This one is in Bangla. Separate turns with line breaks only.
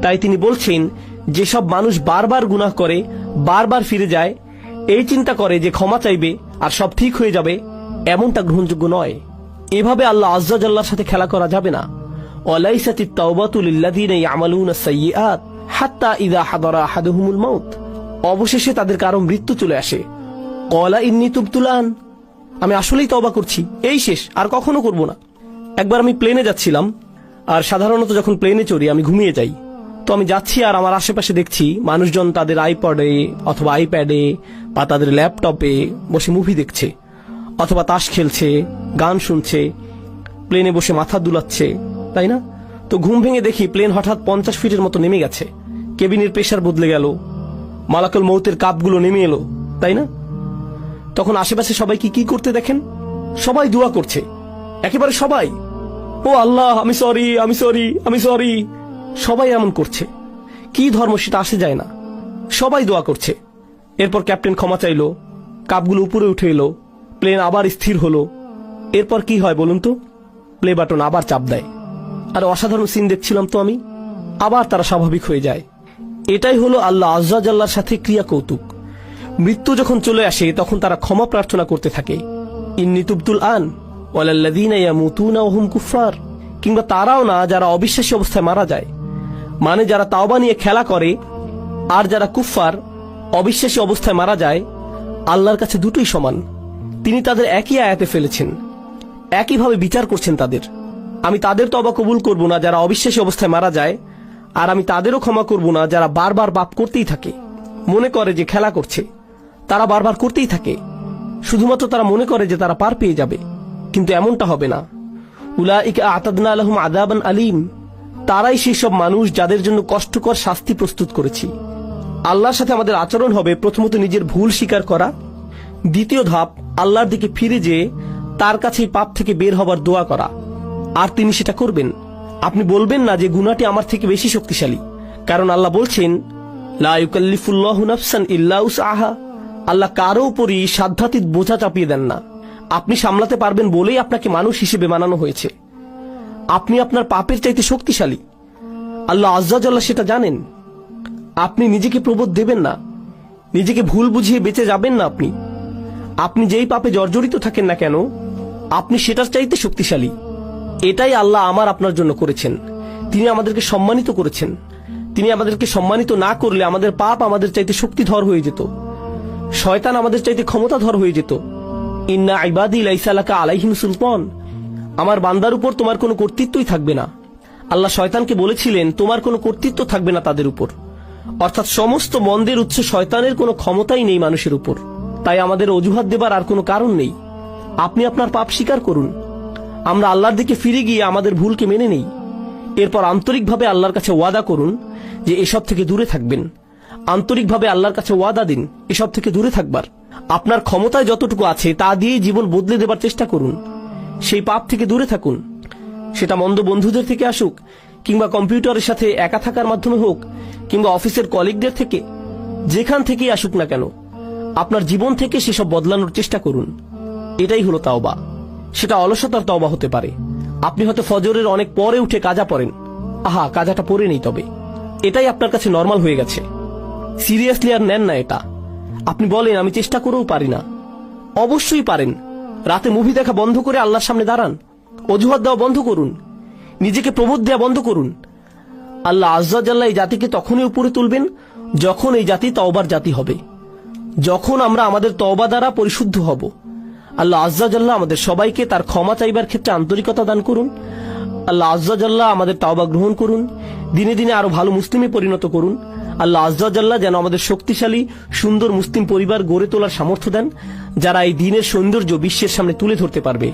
তাই তিনি বলছেন, যেসব মানুষ বারবার গুনাহ করে, বারবার ফিরে যায়, এই চিন্তা করে যে ক্ষমা চাইবে আর সব ঠিক হয়ে যাবে, এমনটা গ্রহণযোগ্য নয়। এভাবে আল্লাহ আজ্জা জাল্লার সাথে খেলা করা যাবে না। ওয়ালাইসাতিত তাওবাতু লিল্লাযীনা ইয়ামালুনা সাইয়্যাত হাত্তা ইযা হাদারা আহাদুহুমুল মাউত। অবশেষে তাদের কারো মৃত্যু চলে আসে। ক্বালা ইন্নী তুবতুল আন, আমি আসলেই তওবা করছি, এই শেষ, আর কখনো করব না। একবার আমি প্লেনে যাচ্ছিলাম, আর সাধারণত যখন প্লেনে চড়ি আমি ঘুমিয়ে যাই। তো আমি যাচ্ছি আর আমার আশেপাশে দেখছি মানুষজন তাদের আইপডে অথবা আইপ্যাডে বা তাদের ল্যাপটপে বসে মুভি দেখছে, অথবা তাস খেলছে, গান শুনছে, প্লেনে বসে মাথা দুলাচ্ছে, তাই না? তো ঘুম ভেঙে দেখি প্লেন হঠাৎ 50 ফিটের মতো নেমে গেছে, কেবিনের প্রেসার বদলে গেল, মালাকুল মৌতের কাপগুলো নেমে এলো, তাই না? তখন আশেপাশে সবাইকে কি করতে দেখেন? সবাই দোয়া করছে, একেবারে সবাই। ও আল্লাহ, আমি সরি, আমি সরি, আমি সরি। সবাই এমন করছে। কি ধর্ম সেটা আসে যায় না, সবাই দোয়া করছে। এরপর ক্যাপ্টেন ক্ষমা চাইল, কাপগুলো উপরে উঠে এলো, প্লেন আবার স্থির হলো। এরপর কি হয় বলুন তো? প্লে বাটন আবার চাপ দেয়, আর অসাধারণ সিন দেখছিলাম তো আমি। আবার তারা স্বাভাবিক হয়ে যায়। এটাই হলো আল্লাহ আজ্জা জাল্লার সাথে ক্রিয়া কৌতুক। মৃত্যু যখন চলে আসে তখন তারা ক্ষমা প্রার্থনা করতে থাকে, ইন্নী তুবতুল আন ওয়ালাল্লাযীনা ইয়ামুতুনা ওয়া হুম কুফফার। কিংবা তারাও না যারা অবিশ্বাসী অবস্থায় মারা যায়, মানে যারা তাওবা নিয়ে খেলা করে, আর যারা কুফফার অবিশ্বাসী অবস্থায় মারা যায়, আল্লাহর কাছে দুটোই সমান। তিনি তাদের একই আয়াতে ফেলেছেন, একইভাবে বিচার করছেন তাদের। আমি তাদের তওবা কবুল করব না যারা অবিশ্বাসী অবস্থায় মারা যায়, আর আমি তাদেরও ক্ষমা করব না যারা বারবার পাপ করতেই থাকে, মনে করে যে খেলা করছে। তারা বারবার করতেই থাকে, শুধুমাত্র তারা মনে করে যে তারা পার পেয়ে যাবে, কিন্তু এমনটা হবে না। উলাইকা আ'তাদনা লাহুম আযাবান আলীম, তারাই সেই সব মানুষ যাদের জন্য কষ্টকর শাস্তি প্রস্তুত করেছি। আল্লাহর সাথে আমাদের আচরণ হবে প্রথমত নিজের ভুল স্বীকার করা, দ্বিতীয় ধাপ আল্লাহর দিকে ফিরে যেয়ে তার কাছে পাপ থেকে বের হবার দোয়া করা, আর তিনি সেটা করবেন। আপনি বলবেন না যে গুনাহটি আমার থেকে বেশি শক্তিশালী, কারণ আল্লাহ বলছেন, লা ইউকাল্লিফুল্লাহু নাফসান ইল্লা উসআহা। আল্লাহ কারো উপরই সাধ্যাতীত বোঝা চাপিয়ে দেন না। আপনি সামলাতে পারবেন বলেই আপনাকে মানুষ হিসেবে বানানো হয়েছে। আপনি আপনার পাপের চাইতে শক্তিশালী, আল্লাহ আজ্জা জাল্লাহ সেটা জানেন। আপনি নিজেকে প্রবোধ দেবেন না, নিজেকে ভুল বুঝিয়ে বেঁচে যাবেন না। আপনি যেই পাপে জর্জরিত থাকেন না কেন, আপনি সেটার চাইতে শক্তিশালী। এটাই আল্লাহ আমার আপনার জন্য করেছেন। তিনি আমাদেরকে সম্মানিত করেছেন। তিনি আমাদেরকে সম্মানিত না করলে আমাদের পাপ আমাদের চাইতে শক্তিধর হয়ে যেত, শয়তান আমাদের চাইতে ক্ষমতাধর হয়ে যেত। ইন্না ইবাদি লাইসা লাকা আলাইহিম সুলতান, আমার বান্দার উপর তোমার কোনো কর্তৃত্বই থাকবে না। আল্লাহ শয়তানকে বলেছিলেন, তোমার কোনো কর্তৃত্ব থাকবে না তাদের উপর। অর্থাৎ সমস্ত মন্দের উৎস শয়তানের কোনো ক্ষমতাই নেই মানুষের উপর। তাই আমাদের অজুহাত দেবার আর কোনো কারণ নেই। আপনি আপনার পাপ স্বীকার করুন, আমরা আল্লাহর দিকে ফিরে গিয়ে আমাদের ভুলকে মেনে নেই। এরপর আন্তরিকভাবে আল্লাহর কাছে ওয়াদা করুন যে এসব থেকে দূরে থাকবেন। আন্তরিকভাবে আল্লাহর কাছে ওয়াদা দিন এসব থেকে দূরে থাকবার। আপনার ক্ষমতায় যতটুকু আছে তা দিয়ে জীবন বদলে দেবার চেষ্টা করুন। সেই পাপ থেকে দূরে থাকুন, সেটা মন্দ বন্ধুদের থেকে আসুক, কিংবা কম্পিউটারের সাথে একা থাকার মাধ্যমে হোক, কিংবা অফিসের কলিগদের থেকে, যেখান থেকেই আসুক না কেন, আপনার জীবন থেকে সেসব বদলানোর চেষ্টা করুন। এটাই হলো তাওবা। সেটা অলসতার তাওবা হতে পারে। আপনি হয়তো ফজরের অনেক পরে উঠে কাজা পড়েন, আহা কাজাটা পরে নেই, তবে এটাই আপনার কাছে নরমাল হয়ে গেছে। সিরিয়াসলি আর নেন না এটা। আপনি বলেন, আমি চেষ্টা করেও পারি না। অবশ্যই পারেন। রাতে মুভি দেখা বন্ধ করে আল্লাহর সামনে দাঁড়ান, অজুহাত দেওয়া বন্ধ করুন, নিজেকে প্রবোধ দেওয়া বন্ধ করুন। আল্লাহ আজ্জা জাল্লাহ এই জাতিকে তখনই উপরে তুলবেন যখন এই জাতি তওবার জাতি হবে, যখন আমরা আমাদের তওবা দ্বারা পরিশুদ্ধ হব। আল্লাহ আজ্জা জাল্লাহ আমাদের সবাইকে তার ক্ষমা চাইবার ক্ষেত্রে আন্তরিকতা দান করুন। আল্লাহ আজ্জা জাল্লাহ আমাদের তওবা গ্রহণ করুন, দিনে দিনে আরো ভালো মুসলিমে পরিণত করুন। আল্লাহ আজ্জা জাল্লাহ যেন আমাদের শক্তিশালী সুন্দর মুসলিম পরিবার গড়ে তোলার সামর্থ্য দেন, যারা এই দ্বীনের সৌন্দর্য বিশ্বের সামনে তুলে ধরতে পারবে।